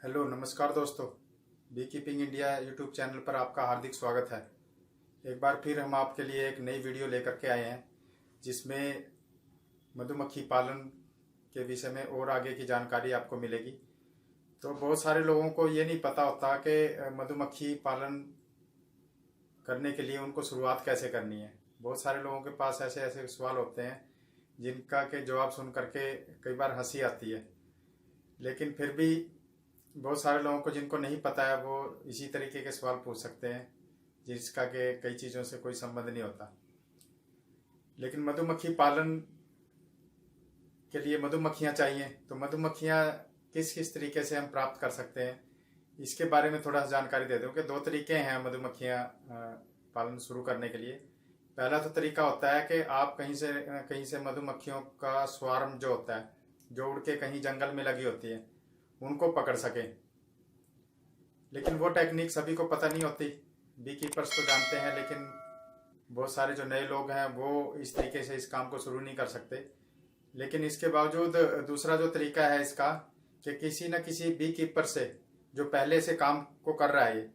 Hello नमस्कार दोस्तों। Be keeping India YouTube channel पर आपका हार्दिक स्वागत है। एक बार फिर हम आपके लिए एक नई वीडियो लेकर के आए हैं जिसमें मधुमक्खी पालन के विषय में और आगे की जानकारी आपको मिलेगी। तो बहुत सारे लोगों को ये नहीं पता होता कि मधुमक्खी पालन करने के लिए उनको शुरुआत कैसे करनी है। बहुत सारे लोगों के पास ऐसे ऐसे सवाल होते हैं जिनका के जवाब सुन करके कई बार हंसी आती है, लेकिन फिर भी बहुत सारे लोगों को जिनको नहीं पता है वो इसी तरीके के सवाल पूछ सकते हैं जिसका के कई चीज़ों से कोई संबंध नहीं होता। लेकिन मधुमक्खी पालन के लिए मधुमक्खियाँ चाहिए, तो मधुमक्खियाँ किस किस तरीके से हम प्राप्त कर सकते हैं इसके बारे में थोड़ा सा जानकारी दे दूँ कि दो तरीके हैं मधुमक्खियाँ पालन शुरू करने के लिए। पहला तो तरीका होता है कि आप कहीं से मधुमक्खियों का स्वार्म जो होता है, जो उड़ के कहीं जंगल में लगी होती है, उनको पकड़ सकें। लेकिन वो टेक्निक सभी को पता नहीं होती। बी कीपर्स तो जानते हैं, लेकिन बहुत सारे जो नए लोग हैं वो इस तरीके से इस काम को शुरू नहीं कर सकते। लेकिन इसके बावजूद दूसरा जो तरीका है इसका कि किसी न किसी बी कीपर से जो पहले से काम को कर रहा है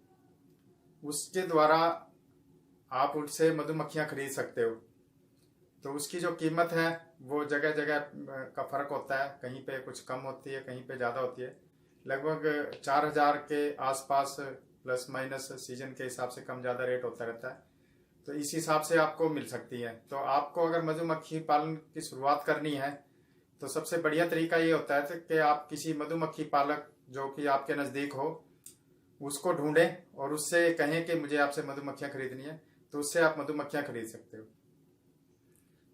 उसके द्वारा आप उससे मधुमक्खियाँ खरीद सकते हो। तो उसकी जो कीमत है वो जगह जगह का फर्क होता है, कहीं पे कुछ कम होती है, कहीं पे ज़्यादा होती है। लगभग 4,000 के आसपास प्लस माइनस सीजन के हिसाब से कम ज़्यादा रेट होता रहता है। तो इस हिसाब से आपको मिल सकती है। तो आपको अगर मधुमक्खी पालन की शुरुआत करनी है तो सबसे बढ़िया तरीका ये होता है कि आप किसी मधुमक्खी पालक जो कि आपके नज़दीक हो उसको ढूंढें और उससे कहें कि मुझे आपसे मधुमक्खियाँ खरीदनी है, तो उससे आप मधुमक्खियाँ खरीद सकते हो।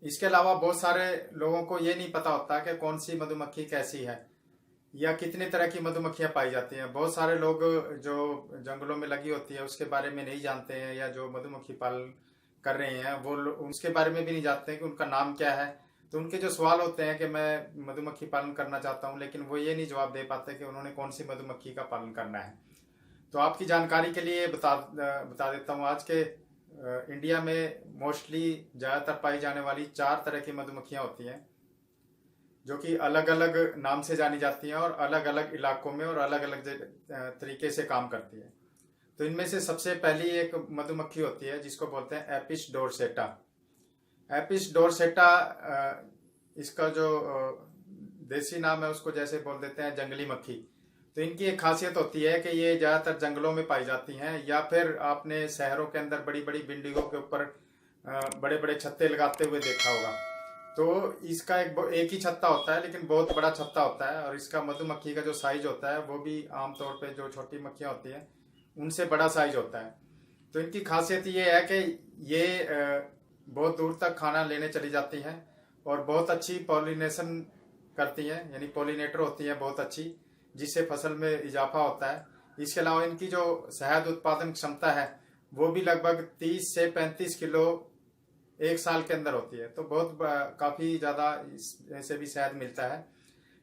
इसके अलावा बहुत सारे लोगों को ये नहीं पता होता कि कौन सी मधुमक्खी कैसी है या कितने तरह की मधुमक्खियां पाई जाती हैं। बहुत सारे लोग जो जंगलों में लगी होती है उसके बारे में नहीं जानते हैं, या जो मधुमक्खी पालन कर रहे हैं वो उसके बारे में भी नहीं जानते हैं कि उनका नाम क्या है। तो उनके जो सवाल होते हैं कि मैं मधुमक्खी पालन करना चाहता हूँ, लेकिन वो ये नहीं जवाब दे पाते कि उन्होंने कौन सी मधुमक्खी का पालन करना है। तो आपकी जानकारी के लिए बता देता हूँ आज के इंडिया में मोस्टली ज़्यादातर पाई जाने वाली 4 तरह की मधुमक्खियाँ होती हैं जो कि अलग अलग नाम से जानी जाती हैं और अलग अलग इलाकों में और अलग अलग तरीके से काम करती है। तो इनमें से सबसे पहली एक मधुमक्खी होती है जिसको बोलते हैं एपिस डोरसेटा। एपिस डोरसेटा इसका जो देसी नाम है उसको जैसे बोल देते हैं जंगली मक्खी। तो इनकी एक खासियत होती है कि ये ज़्यादातर जंगलों में पाई जाती हैं, या फिर आपने शहरों के अंदर बड़ी बड़ी बिल्डिंगों के ऊपर बड़े बड़े छत्ते लगाते हुए देखा होगा। तो इसका एक ही छत्ता होता है, लेकिन बहुत बड़ा छत्ता होता है, और इसका मधुमक्खी का जो साइज होता है वो भी आमतौर पे जो छोटी मक्खियाँ होती हैं उनसे बड़ा साइज होता है। तो इनकी खासियत ये है कि ये बहुत दूर तक खाना लेने चली जाती हैं और बहुत अच्छी पॉलिनेशन करती हैं, यानी पॉलिनेटर होती हैं बहुत अच्छी, जिससे फसल में इजाफा होता है। इसके अलावा इनकी जो शहद उत्पादन क्षमता है वो भी लगभग 30 से 35 किलो एक साल के अंदर होती है। तो बहुत काफ़ी ज़्यादा इससे भी शहद मिलता है।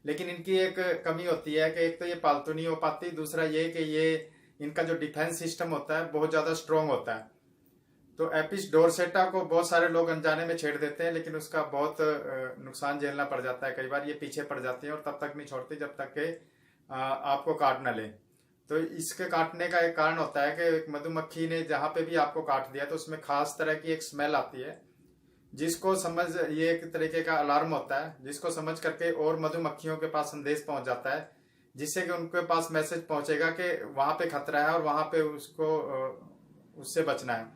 लेकिन इनकी एक कमी होती है कि एक तो ये पालतू नहीं हो पाती, दूसरा ये कि ये इनका जो डिफेंस सिस्टम होता है बहुत ज़्यादा स्ट्रॉन्ग होता है। तो एपिस डोरसेटा को बहुत सारे लोग अनजाने में छेड़ देते हैं, लेकिन उसका बहुत नुकसान झेलना पड़ जाता है। कई बार ये पीछे पड़ जाती है और तब तक नहीं छोड़ती जब तक कि आपको काट न ले। तो इसके काटने का एक कारण होता है कि एक मधुमक्खी ने जहाँ पे भी आपको काट दिया तो उसमें खास तरह की एक स्मेल आती है, जिसको समझ ये एक तरीके का अलार्म होता है, जिसको समझ करके और मधुमक्खियों के पास संदेश पहुंच जाता है, जिससे कि उनके पास मैसेज पहुंचेगा कि वहां पे खतरा है और वहां पे उसको उससे बचना है।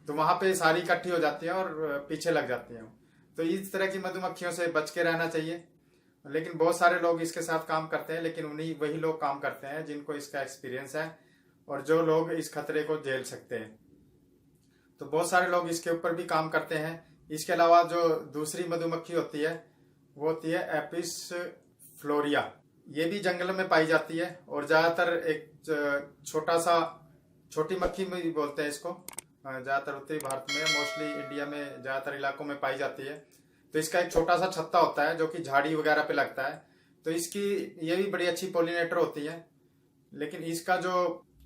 तो वहां पे सारी इकट्ठी हो जाती हैं और पीछे लग जाती हैं। तो इस तरह की मधुमक्खियों से बच के रहना चाहिए। लेकिन बहुत सारे लोग इसके साथ काम करते हैं, लेकिन वही लोग काम करते हैं जिनको इसका एक्सपीरियंस है और जो लोग इस खतरे को झेल सकते हैं। तो बहुत सारे लोग इसके ऊपर भी काम करते हैं। इसके अलावा जो दूसरी मधुमक्खी होती है वो होती है एपिस फ्लोरिया। ये भी जंगल में पाई जाती है और ज़्यादातर एक छोटी मक्खी में भी बोलते हैं इसको। ज़्यादातर उत्तरी भारत में, मोस्टली इंडिया में ज़्यादातर इलाकों में पाई जाती है। तो इसका एक छोटा सा छत्ता होता है जो कि झाड़ी वगैरह पे लगता है। तो इसकी ये भी बड़ी अच्छी पॉलिनेटर होती है, लेकिन इसका जो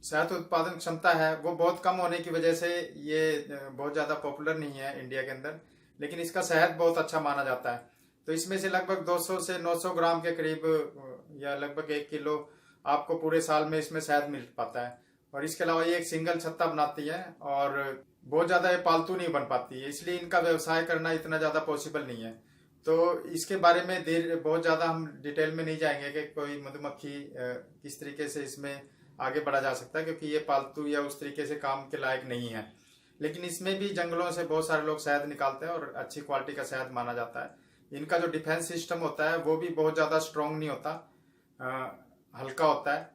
शहद उत्पादन क्षमता है वो बहुत कम होने की वजह से ये बहुत ज़्यादा पॉपुलर नहीं है इंडिया के अंदर। लेकिन इसका शहद बहुत अच्छा माना जाता है। तो इसमें से लगभग 200 से 900 ग्राम के करीब या लगभग 1 किलो आपको पूरे साल में इसमें शहद मिल पाता है। और इसके अलावा ये एक सिंगल छत्ता बनाती है और बहुत ज़्यादा ये पालतू नहीं बन पाती है, इसलिए इनका व्यवसाय करना इतना ज़्यादा पॉसिबल नहीं है। तो इसके बारे में बहुत ज़्यादा हम डिटेल में नहीं जाएंगे कि कोई मधुमक्खी किस तरीके से इसमें आगे बढ़ा जा सकता है, क्योंकि ये पालतू या उस तरीके से काम के लायक नहीं है। लेकिन इसमें भी जंगलों से बहुत सारे लोग शहद निकालते हैं और अच्छी क्वालिटी का शहद माना जाता है। इनका जो डिफेंस सिस्टम होता है वो भी बहुत ज़्यादा स्ट्रांग नहीं होता, हल्का होता है।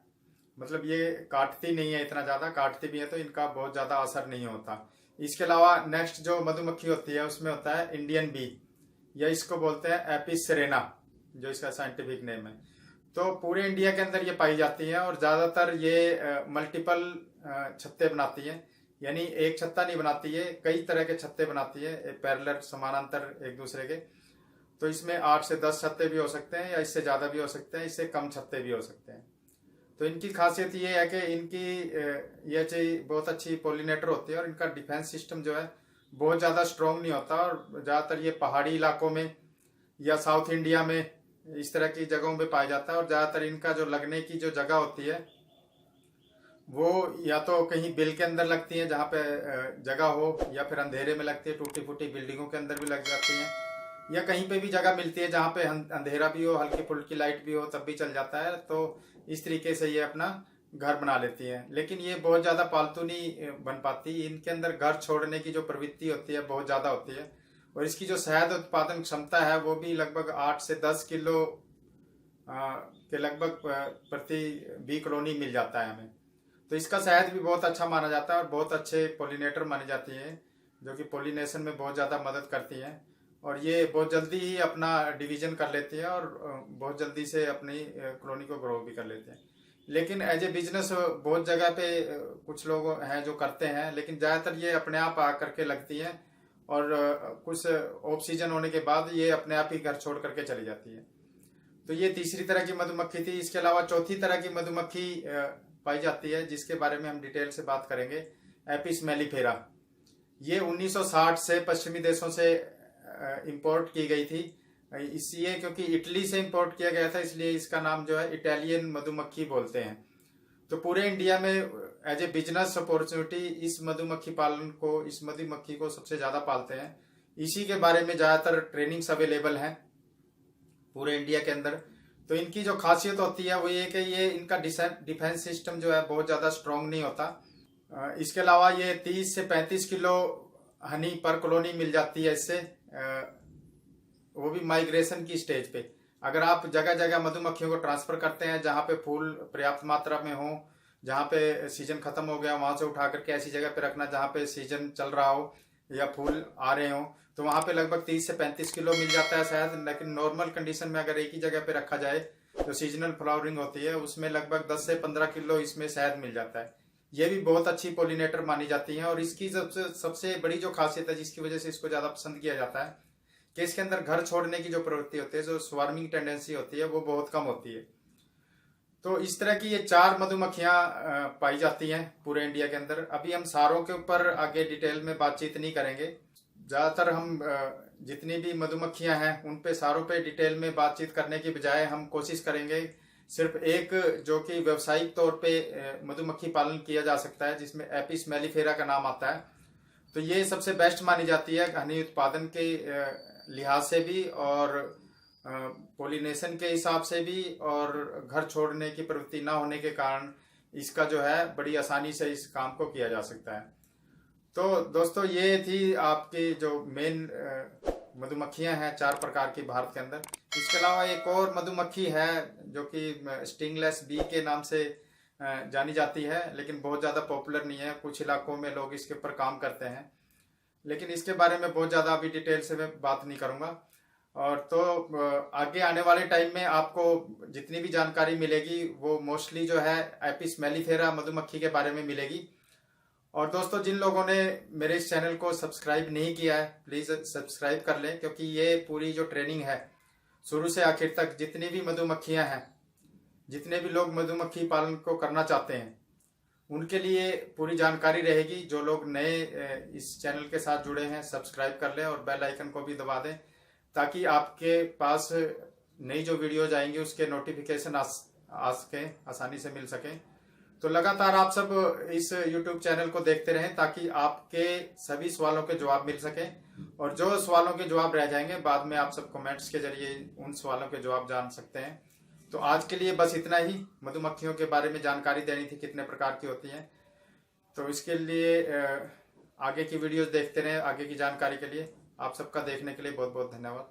मतलब ये काटती नहीं है इतना ज़्यादा, काटती भी है तो इनका बहुत ज़्यादा असर नहीं होता। इसके अलावा नेक्स्ट जो मधुमक्खी होती है उसमें होता है इंडियन बी, या इसको बोलते हैं एपिस सेरेना, जो इसका साइंटिफिक नेम है। तो पूरे इंडिया के अंदर ये पाई जाती है और ज़्यादातर ये मल्टीपल छत्ते बनाती है, यानी एक छत्ता नहीं बनाती है, कई तरह के छत्ते बनाती है, पैरेलल समानांतर एक दूसरे के। तो इसमें 8 से 10 छत्ते भी हो सकते हैं या इससे ज़्यादा भी हो सकते हैं, इससे कम छत्ते भी हो सकते हैं। तो इनकी खासियत ये है कि इनकी ये चीज बहुत अच्छी पोलिनेटर होती है और इनका डिफेंस सिस्टम जो है बहुत ज़्यादा स्ट्रांग नहीं होता। और ज़्यादातर ये पहाड़ी इलाकों में या साउथ इंडिया में इस तरह की जगहों पे पाया जाता है। और ज़्यादातर इनका जो लगने की जो जगह होती है वो या तो कहीं बिल के अंदर लगती है जहाँ पे जगह हो, या फिर अंधेरे में लगती है, टूटी फूटी बिल्डिंगों के अंदर भी लग जाती है, या कहीं पे भी जगह मिलती है जहाँ पे अंधेरा भी हो, हल्की फुल्की लाइट भी हो, तब भी चल जाता है। तो इस तरीके से ये अपना घर बना लेती हैं। लेकिन ये बहुत ज़्यादा पालतू नहीं बन पाती, इनके अंदर घर छोड़ने की जो प्रवृत्ति होती है बहुत ज़्यादा होती है। और इसकी जो शहद उत्पादन क्षमता है वो भी लगभग 8 से 10 किलो के लगभग प्रति बी कॉलोनी मिल जाता है हमें। तो इसका शहद भी बहुत अच्छा माना जाता है और बहुत अच्छे पोलिनेटर मानी जाती हैं, जो कि पोलिनेशन में बहुत ज़्यादा मदद करती हैं। और ये बहुत जल्दी ही अपना डिवीजन कर लेती है और बहुत जल्दी से अपनी कॉलोनी को ग्रो भी कर लेते हैं। लेकिन एज ए बिजनेस बहुत जगह पे कुछ लोग हैं जो करते हैं, लेकिन ज़्यादातर ये अपने आप आ करके लगती हैं और कुछ ऑफ सीजन होने के बाद ये अपने आप ही घर छोड़ करके चली जाती है। तो ये तीसरी तरह की मधुमक्खी थी। इसके अलावा चौथी तरह की मधुमक्खी पाई जाती है जिसके बारे में हम डिटेल से बात करेंगे, एपिस मेलिफेरा। ये 1960 से पश्चिमी देशों से इंपोर्ट की गई थी, इसलिए क्योंकि इटली से इंपोर्ट किया गया था, इसलिए इसका नाम जो है इटालियन मधुमक्खी बोलते हैं। तो पूरे इंडिया में एज ए बिजनेस अपॉर्चुनिटी इस मधुमक्खी पालन को, इस मधुमक्खी को सबसे ज़्यादा पालते हैं। इसी के बारे में ज़्यादातर ट्रेनिंग्स अवेलेबल हैं पूरे इंडिया के अंदर। तो इनकी जो खासियत होती है वो ये कि ये इनका डिफेंस सिस्टम जो है बहुत ज़्यादा स्ट्रांग नहीं होता। इसके अलावा ये 30 से 35 किलो हनी पर कॉलोनी मिल जाती है इससे, वो भी माइग्रेशन की स्टेज पे। अगर आप जगह जगह मधुमक्खियों को ट्रांसफर करते हैं जहाँ पे फूल पर्याप्त मात्रा में हो, जहाँ पे सीजन खत्म हो गया वहां से उठा करके ऐसी जगह पे रखना जहाँ पे सीजन चल रहा हो या फूल आ रहे हो, तो वहां पे लगभग 30 से 35 किलो मिल जाता है शायद। लेकिन नॉर्मल कंडीशन में अगर एक ही जगह पे रखा जाए, जो सीजनल फ्लावरिंग होती है उसमें लगभग 10 से 15 किलो इसमें शहद मिल जाता है। ये भी बहुत अच्छी पोलिनेटर मानी जाती है। और इसकी सबसे बड़ी जो खासियत है जिसकी वजह से इसको ज्यादा पसंद किया जाता है कि इसके अंदर घर छोड़ने की जो प्रवृत्ति होती है, जो स्वार्मिंग टेंडेंसी होती है, वो बहुत कम होती है। तो इस तरह की ये 4 मधुमक्खियां पाई जाती हैं पूरे इंडिया के अंदर। अभी हम सारों के ऊपर आगे डिटेल में बातचीत नहीं करेंगे, ज़्यादातर हम जितनी भी मधुमक्खियां हैं उन पे सारों पे डिटेल में बातचीत करने की बजाय हम कोशिश करेंगे सिर्फ एक जो कि व्यावसायिक तौर पे मधुमक्खी पालन किया जा सकता है, जिसमें एपिस मेलिफेरा का नाम आता है। तो ये सबसे बेस्ट मानी जाती है हनी उत्पादन के लिहाज से भी, और पोलिनेशन के हिसाब से भी, और घर छोड़ने की प्रवृत्ति ना होने के कारण इसका जो है बड़ी आसानी से इस काम को किया जा सकता है। तो दोस्तों ये थी आपकी जो मेन मधुमक्खियां हैं 4 प्रकार की भारत के अंदर। इसके अलावा एक और मधुमक्खी है जो कि स्टिंगलेस बी के नाम से जानी जाती है, लेकिन बहुत ज़्यादा पॉपुलर नहीं है। कुछ इलाकों में लोग इसके ऊपर काम करते हैं, लेकिन इसके बारे में बहुत ज़्यादा अभी डिटेल से मैं बात नहीं करूँगा। और तो आगे आने वाले टाइम में आपको जितनी भी जानकारी मिलेगी वो मोस्टली जो है एपिस मेलिफेरा मधुमक्खी के बारे में मिलेगी। और दोस्तों जिन लोगों ने मेरे इस चैनल को सब्सक्राइब नहीं किया है प्लीज़ सब्सक्राइब कर लें, क्योंकि ये पूरी जो ट्रेनिंग है शुरू से आखिर तक, जितनी भी मधुमक्खियां हैं, जितने भी लोग मधुमक्खी पालन को करना चाहते हैं उनके लिए पूरी जानकारी रहेगी। जो लोग नए इस चैनल के साथ जुड़े हैं सब्सक्राइब कर लें और बेल आइकन को भी दबा दें, ताकि आपके पास नई जो वीडियोज आएंगी उसके नोटिफिकेशन आ सके, आसानी से मिल सके। तो लगातार आप सब इस YouTube चैनल को देखते रहें ताकि आपके सभी सवालों के जवाब मिल सके, और जो सवालों के जवाब रह जाएंगे बाद में आप सब कमेंट्स के जरिए उन सवालों के जवाब जान सकते हैं। तो आज के लिए बस इतना ही। मधुमक्खियों के बारे में जानकारी देनी थी, कितने प्रकार की होती हैं। तो इसके लिए आगे की वीडियोस देखते रहें। आगे की जानकारी के लिए आप सबका देखने के लिए बहुत बहुत धन्यवाद।